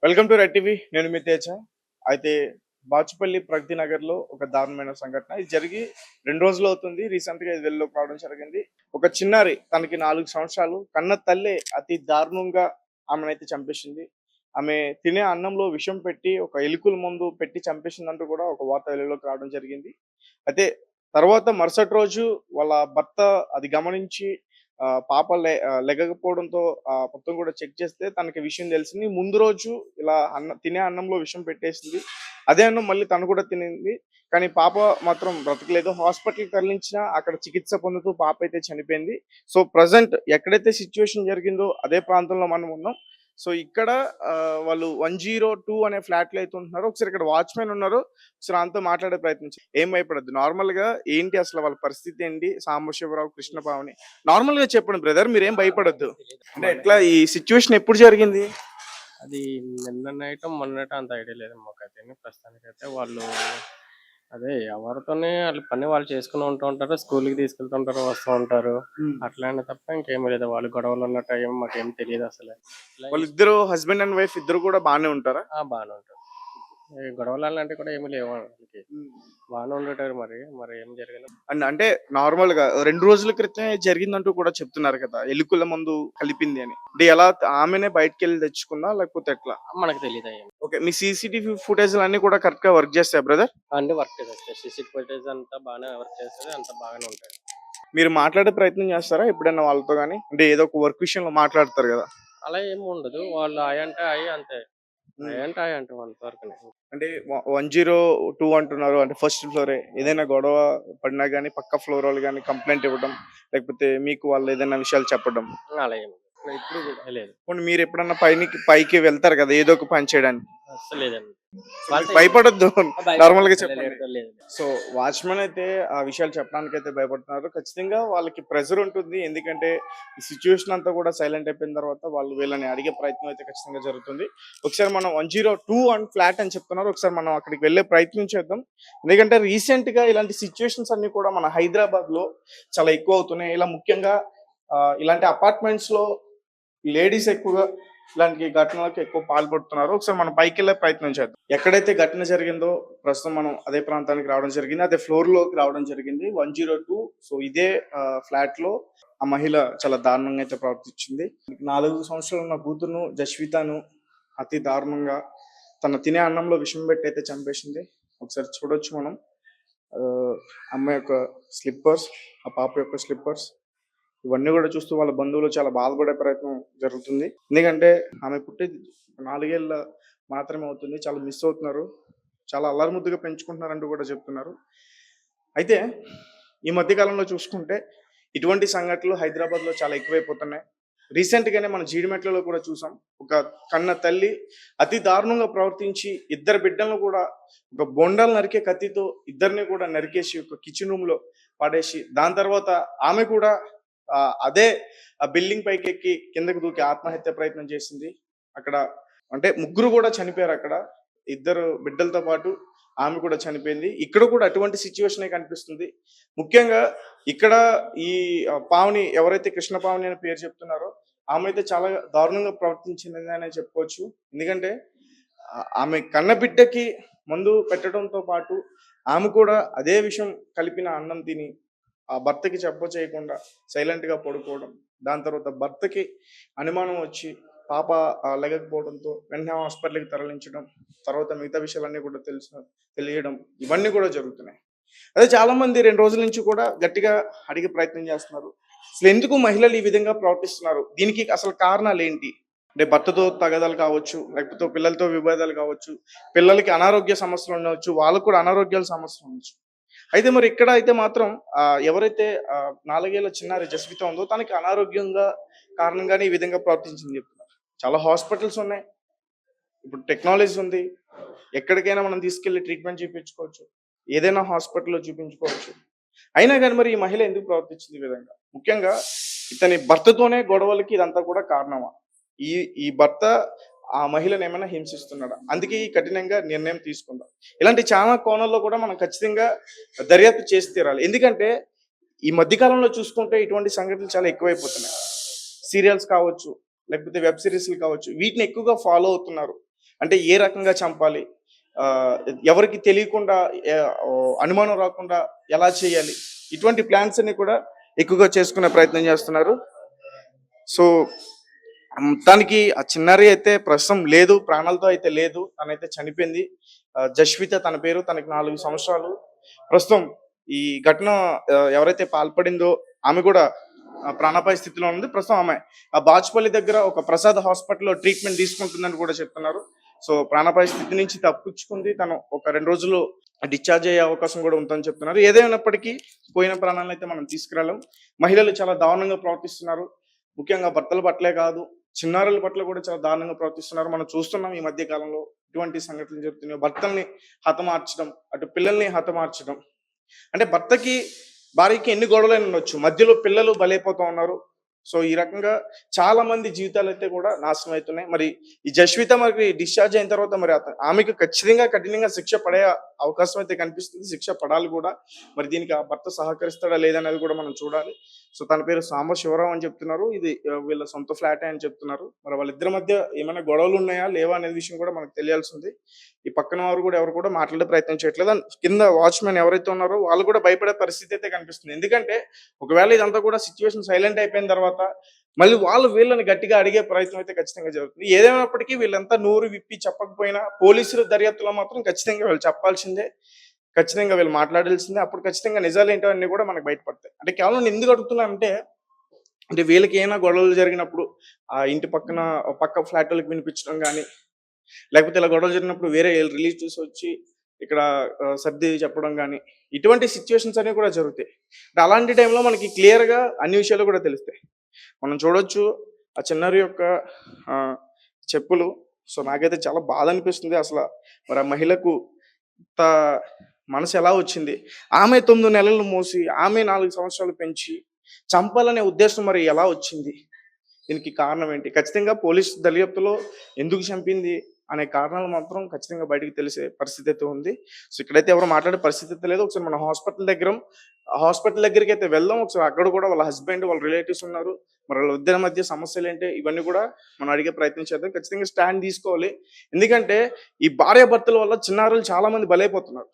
Welcome to red TV. నేను మీ తేజ. అయితే బాచుపల్లి ప్రగతి నగర్లో ఒక దారుణమైన సంఘటన ఇది జరిగి 2 రోజులు అవుతుంది. రీసెంట్గా ఇది వెలుగులోకి రావడం జరిగింది. ఒక చిన్నారి, తనకి 4 సంవత్సరాలు, కన్న తల్లే అతి దారుణంగా ఆమెనైతే చంపేసింది. ఆమె తినే అన్నంలో విషం పెట్టి ఒక ఎలుకల మందు పెట్టి చంపేసిందంటూ కూడా ఒక వార్త వెలుగులోకి రావడం జరిగింది. అయితే తర్వాత మరుసటి రోజు వాళ్ళ భర్త అది గమనించి పాప లెగకపోవడంతో మొత్తం కూడా చెక్ చేస్తే తనకి విషయం తెలిసింది. ముందు రోజు ఇలా తినే అన్నంలో విషం పెట్టేసింది. అదే అన్నం మళ్ళీ తను కూడా తినింది. కానీ పాప మాత్రం బ్రతకలేదు. హాస్పిటల్‌కి తరలించినా అక్కడ చికిత్స పొందుతూ పాప అయితే చనిపోయింది. సో, ప్రెజెంట్ ఎక్కడైతే సిట్యుయేషన్ జరిగిందో అదే ప్రాంతంలో మనం ఉన్నాం. సో, ఇక్కడ వాళ్ళు 102 అనే ఫ్లాట్‌లో అయితే ఉంటున్నారో. ఒకసారి ఇక్కడ వాచ్‌మెన్ ఉన్నారు. ఒకసారి ఆయనతో మాట్లాడే ప్రయత్నించండి. ఏం భయపడొద్దు. నార్మల్‌గా ఏంటి అసలు వాళ్ళ పరిస్థితి ఏంటి? సాంబశివరావు, కృష్ణపావని నార్మల్‌గా చెప్పండి బ్రదర్. మీరేం భయపడొద్దు. అంటే ఎట్లా ఈ సిట్యుయేషన్ ఎప్పుడు జరిగింది? అది నిన్న నైటో, మొన్న నైటో అంత ఐడియా లేదు మాకైతే. ప్రస్తుతానికైతే వాళ్ళు అదే ఎవరితోని ఆళ్ళ పని వాళ్ళు చేసుకొని ఉంటూ ఉంటారు. స్కూల్‌కి తీసుకెళ్తుంటారు, వస్తూ ఉంటారు. హ్మ్. అట్లనే తప్ప ఇంకేమీ లేదు. వాళ్ళు గొడవలు ఉన్నట్టు ఏం మాకేం తెలీదసలు. ఇలా వాళ్ళిద్దరు హస్బెండ్ అండ్ వైఫ్ ఇద్దరు కూడా బానే ఉంటారా? బానే ఉంటారు. ఈ గొడవలు అలాంటివి కూడా ఏమీ లేవు ఆళ్ళకి. హ్మ్. బానే ఉండుంటారు మరి. మరి ఏం జరిగిందో అంటే నార్మల్‌గా 2 రోజుల క్రితమే జరిగిందంటూ కూడా చెప్తున్నారు కదా! ఎలుకల మందు కలిపింది అని. అంటే ఎలా ఆమెనే బయటికెళ్ళి తెచ్చుకుందా? లేకపోతే ఎట్లా? మనకు తెలీదయ్యేం. ఓకే. మీ సీసీటీవీ ఫుటేజ్‌లన్నీ కూడా కరెక్ట్‌గా వర్క్ చేస్తాయా బ్రదర్? అన్నీ వర్క్ చేసేస్తాయి. సీసీ ఫుటేజ్ అంతా బానే వర్క్ చేస్తది. అంతా బాగానే ఉంటది. మీరు మాట్లాడే ప్రయత్నం చేస్తారా ఎప్పుడైనా వాళ్ళతో గాని? అంటే ఏదో ఒక వర్క్ విషయంలో మాట్లాడతారు గదా! అలా ఏమి ఉండదు. వాళ్ళు హాయ్ అంటే హాయ్ అంతే. హ్మ్. హాయ్ అంటే హాయ్ అంటాం అంతవరకునే. అంటే 102 అంటున్నారు. అంటే ఫస్ట్ ఫ్లోరే. ఏదైనా గొడవ పడినా గాని పక్క ఫ్లోరోళ్ళు గాని కంప్లెయింట్ ఇవ్వడం, లేకపోతే మీకు వాళ్ళు ఏదైనా విషయాలు చెప్పడం. అలా ఏమి ఎప్పుడు కూడా లేదు. పోనీ మీరెప్పుడన్నా పైకి వెళ్తారు కదా! ఏదో ఒక పని చేయడానికి. అస్సలు లేదండి. సో, మీరు వాళ్ళతో ఏం భయపడొద్దు. నార్మల్‌గా భయపడను. చెప్పండి. లేదు లేదు. సో, వాచ్‌మెన్ అయితే ఆ విషయాలు చెప్పడానికైతే భయపడుతున్నారు. ఖచ్చితంగా వాళ్ళకి ప్రెషర్ ఉంటుంది. ఎందుకంటే ఈ సిట్యుయేషన్ అంతా కూడా సైలెంట్ అయిపోయిన తర్వాత వాళ్ళు వీళ్ళని అడిగే ప్రయత్నం అయితే ఖచ్చితంగా జరుగుతుంది. ఒకసారి మనం 102 ఫ్లాట్ అని చెప్తున్నారు. ఒకసారి మనం అక్కడికి వెళ్ళే ప్రయత్నం చేద్దాం. ఎందుకంటే రీసెంట్‌గా ఇలాంటి సిట్యుయేషన్స్ అన్నీ కూడా మన హైదరాబాద్‌లో చాలా ఎక్కువ అవుతున్నాయి. ఇలా ముఖ్యంగా ఇలాంటి అపార్ట్మెంట్స్‌లో లేడీస్ ఎక్కువగా ఇలాంటి ఘటనలకు ఎక్కువ పాల్పడుతున్నారు. ఒకసారి మనం పైకెళ్ళే ప్రయత్నం చేద్దాం. ఎక్కడైతే ఘటన జరిగిందో ప్రస్తుతం మనం అదే ప్రాంతానికి రావడం జరిగింది. అదే ఫ్లోర్‌లోకి రావడం జరిగింది. 102. సో, ఇదే ఫ్లాట్‌లో ఆ మహిళ చాలా దారుణంగా అయితే ప్రవర్తించింది. 4 సంవత్సరాలు ఉన్న కూతురును జస్వితను అతి దారుణంగా తను తినే అన్నంలో విషం పెట్టి అయితే చంపేసింది. ఒకసారి చూడొచ్చు మనం. అమ్మాయి యొక్క స్లిప్పర్స్, ఆ పాప యొక్క స్లిప్పర్స్ ఇవన్నీ గూడా చూస్తూ వాళ్ళ బంధువులు చాలా బాధపడే ప్రయత్నం జరుగుతుంది. ఎందుకంటే ఆమె పుట్టి 4 ఏళ్ల మాత్రమే అవుతుంది. చాలా మిస్ అవుతున్నారు. చాలా అల్లరిముద్దుగా పెంచుకుంటున్నారంటూ కూడా చెప్తున్నారు. అయితే ఈ మధ్య కాలంలో చూసుకుంటే ఇటువంటి సంఘటనలు హైదరాబాద్‌లో చాలా ఎక్కువైపోతున్నాయి. రీసెంట్‌గానే మన జీడిమెట్లలో కూడా చూసాం. ఒక కన్న తల్లి అతి దారుణంగా ప్రవర్తించి ఇద్దరు బిడ్డలను కూడా ఒక బొండాలు నరికే కత్తితో ఇద్దరిని కూడా నరికేసి ఒక కిచెన్ రూమ్‌లో పడేసి దాని తర్వాత ఆమె కూడా అదే ఆ బిల్డింగ్ పైకెక్కి కిందకి దూకి ఆత్మహత్య ప్రయత్నం చేసింది. అక్కడ అంటే ముగ్గురు కూడా చనిపోయారక్కడ. ఇద్దరు బిడ్డలతో పాటు ఆమె కూడా చనిపోయింది. ఇక్కడ కూడా అటువంటి సిట్యుయేషనే కనిపిస్తుంది. ముఖ్యంగా ఇక్కడ ఈ పావని ఎవరైతే కృష్ణ పావని అనే పేరు చెప్తున్నారో ఆమె అయితే చాలా దారుణంగా ప్రవర్తించిందనే చెప్పుకోవచ్చు. ఎందుకంటే ఆమె కన్న బిడ్డకి మందు పెట్టడంతో పాటు ఆమె కూడా అదే విషం కలిపిన అన్నం తిని ఆ భర్తకి చేయకుండా సైలెంట్‌గా పడుకోవడం. దాని తర్వాత భర్తకి అనుమానం వచ్చి పాప లెగకపోవడంతో వెంటనే హాస్పిటల్‌కి తరలించడం. తర్వాత మిగతా విషయాలన్నీ కూడా తెలియడం. ఇవన్నీ కూడా జరుగుతున్నాయి. అదే చాలామంది 2 రోజుల నుంచి కూడా గట్టిగా అడిగే ప్రయత్నం చేస్తున్నారు. అసలెందుకు మహిళలు ఈ విధంగా ప్రవర్తిస్తున్నారు? దీనికి అసలు కారణాలేంటి? అంటే భర్తతో తగాదాలు కావచ్చు, లేకపోతే పిల్లలతో విభేదాలు కావచ్చు, పిల్లలకి అనారోగ్య సమస్యలు ఉండవచ్చు, వాళ్ళకి కూడా అనారోగ్యాల సమస్యలు ఉండొచ్చు. అయితే మరి ఇక్కడ అయితే మాత్రం ఎవరైతే 4 ఏళ్ల చిన్నారి జస్విత ఉందో తనకి అనారోగ్యంగా కారణంగానే ఈ విధంగా ప్రవర్తించిందని చెప్తున్నారు. చాలా హాస్పిటల్స్ ఉన్నాయి. ఇప్పుడు టెక్నాలజీ ఉంది. ఎక్కడికైనా మనం తీసుకెళ్ళి ట్రీట్మెంట్ చేపించుకోవచ్చు. ఏదైనా హాస్పిటల్‌లో చూపించుకోవచ్చు. అయినా గాని మరి ఈ మహిళ ఎందుకు ప్రవర్తించింది ఈ విధంగా? ముఖ్యంగా ఇతని భర్తతోనే గొడవలకి ఇదంతా కూడా కారణమా? ఈ ఈ భర్త ఆ మహిళనేమైనా హింసిస్తున్నాడా? అందుకే ఈ కఠినంగా నిర్ణయం తీసుకుందాం. ఇలాంటి చాలా కోణాల్లో కూడా మనం ఖచ్చితంగా దర్యాప్తు చేసి తీరాలి. ఎందుకంటే ఈ మధ్య కాలంలో చూసుకుంటే ఇటువంటి సంఘటనలు చాలా ఎక్కువైపోతున్నాయి. సీరియల్స్ కావచ్చు, లేకపోతే వెబ్ సీరీస్‌లు కావచ్చు. వీటిని ఎక్కువగా ఫాలో అవుతున్నారు. అంటే ఏ రకంగా చంపాలి? ఎవరికీ తెలియకుండా అనుమానం రాకుండా ఎలా చేయాలి? ఇటువంటి ప్లాన్స్ అన్ని కూడా ఎక్కువగా చేసుకునే ప్రయత్నం చేస్తున్నారు. సో, తనకి ఆ చిన్నారి అయితే ప్రస్తుతం లేదు. ప్రాణాలతో అయితే లేదు. తనైతే చనిపోయింది. జస్విత తన పేరు. తనకి 4 సంవత్సరాలు. ప్రస్తుతం ఈ ఘటన ఎవరైతే పాల్పడిందో ఆమె కూడా ప్రాణాపాయ స్థితిలో ఉంది. ప్రస్తుతం ఆమె ఆ బాచుపల్లి దగ్గర ఒక ప్రసాద్ హాస్పిటల్‌లో ట్రీట్‌మెంట్ తీసుకుంటుందని కూడా చెప్తున్నారు. సో, ప్రాణాపాయ స్థితి నుంచి తప్పించుకుంది. తను ఒక 2 రోజుల్లో డిశ్చార్జ్ అయ్యే అవకాశం కూడా ఉందని చెప్తున్నారు. ఏదేమైనప్పటికీ పోయిన ప్రాణాలనైతే మనం తీసుకురాలేం. మహిళలు చాలా దారుణంగా ప్రవర్తిస్తున్నారు. ముఖ్యంగా భర్తల పట్లే కాదు, చిన్నారుల పట్ల కూడా చాలా దారుణంగా ప్రవర్తిస్తున్నారు. మనం చూస్తున్నాం ఈ మధ్య కాలంలో ఇటువంటి సంఘటనలు జరుగుతున్నాయి. భర్తల్ని హతమార్చడం, అటు పిల్లల్ని హతమార్చడం. అంటే భర్తకి, భార్యకి ఎన్ని గొడవలైనా ఉండొచ్చు. మధ్యలో పిల్లలు బలైపోతా ఉన్నారు. సో, ఈ రకంగా చాలా మంది జీవితాలైతే కూడా నాశనం అవుతున్నాయి. మరి ఈ జస్విత మరి డిశ్చార్జ్ అయిన తర్వాత మరి ఆమెకు ఖచ్చితంగా కఠినంగా శిక్ష పడే అవకాశం అయితే కనిపిస్తుంది. శిక్ష పడాలి కూడా. మరి దీనికి ఆ భర్త సహకరిస్తాడా లేదనేది కూడా మనం చూడాలి. సో, తన పేరు సాంబశివరావు అని చెప్తున్నారు. ఇది వీళ్ళ సొంత ఫ్లాటే అని చెప్తున్నారు. మరి వాళ్ళిద్దరి మధ్య ఏమైనా గొడవలు ఉన్నాయా? లేవా? అనే విషయం కూడా మనకు తెలియాల్సింది. ఈ పక్కన వారు కూడా ఎవరు కూడా మాట్లాడే ప్రయత్నం చేయట్లేదు. అండ్ కింద వాచ్‌మెన్ ఎవరైతే ఉన్నారో వాళ్ళు కూడా భయపడే పరిస్థితి అయితే కనిపిస్తుంది. ఎందుకంటే ఒకవేళ ఇదంతా కూడా సిట్యుయేషన్ సైలెంట్ అయిపోయిన తర్వాత మళ్ళీ వాళ్ళు వీళ్ళని గట్టిగా అడిగే ప్రయత్నం అయితే ఖచ్చితంగా జరుగుతుంది. ఏదేమైనప్పటికీ వీళ్ళంతా నోరు విప్పి చెప్పకపోయినా పోలీసుల దర్యాప్తులో మాత్రం ఖచ్చితంగా వీళ్ళు చెప్పాల్సిందే. ఖచ్చితంగా వీళ్ళు మాట్లాడాల్సిందే. అప్పుడు ఖచ్చితంగా నిజాలేంటో అన్నీ కూడా మనకు బయటపడతాయి. అంటే కేవలం నేను ఎందుకు అడుగుతున్నానంటే, అంటే వీళ్ళకి ఏమైనా గొడవలు జరిగినప్పుడు ఆ ఇంటి పక్కన పక్క ఫ్లాటోళ్ళకి వినిపించడం గాని, లేకపోతే ఇలా గొడవలు జరిగినప్పుడు వేరే రిలేటివ్స్ వచ్చి ఇక్కడ సర్ది చెప్పడం గాని, ఇటువంటి సిట్యుయేషన్స్ అనేవి కూడా జరుగుతాయి. అంటే అలాంటి టైంలో మనకి క్లియర్‌గా అన్ని విషయాలు కూడా తెలుస్తాయి. మనం చూడొచ్చు ఆ చిన్నారి యొక్క చెప్పులు. సో, నాకైతే చాలా బాధ అనిపిస్తుంది అసల. మరి ఆ మహిళకు ఇంత మనసు ఎలా వచ్చింది? ఆమె 9 నెలలు మోసి, ఆమె 4 సంవత్సరాలు పెంచి, చంపాలనే ఉద్దేశం మరి ఎలా వచ్చింది? దీనికి కారణం ఏంటి? ఖచ్చితంగా పోలీస్ దర్యాప్తులో ఎందుకు చంపింది అనే కారణాలు మాత్రం ఖచ్చితంగా బయటికి తెలిసే పరిస్థితి అయితే ఉంది. సో, ఇక్కడైతే ఎవరు మాట్లాడే పరిస్థితి అయితే లేదు. ఒకసారి మనం హాస్పిటల్ దగ్గరికైతే వెళ్దాం. ఒకసారి అక్కడ కూడా వాళ్ళ హస్బెండ్, వాళ్ళ రిలేటివ్స్ ఉన్నారు. మరి వాళ్ళిద్దరి మధ్య సమస్యలేంటి? ఇవన్నీ కూడా మనం అడిగే ప్రయత్నం చేద్దాం. ఖచ్చితంగా స్టాండ్ తీసుకోవాలి. ఎందుకంటే ఈ భార్యాభర్తల వల్ల చిన్నారులు చాలా మంది బలైపోతున్నారు.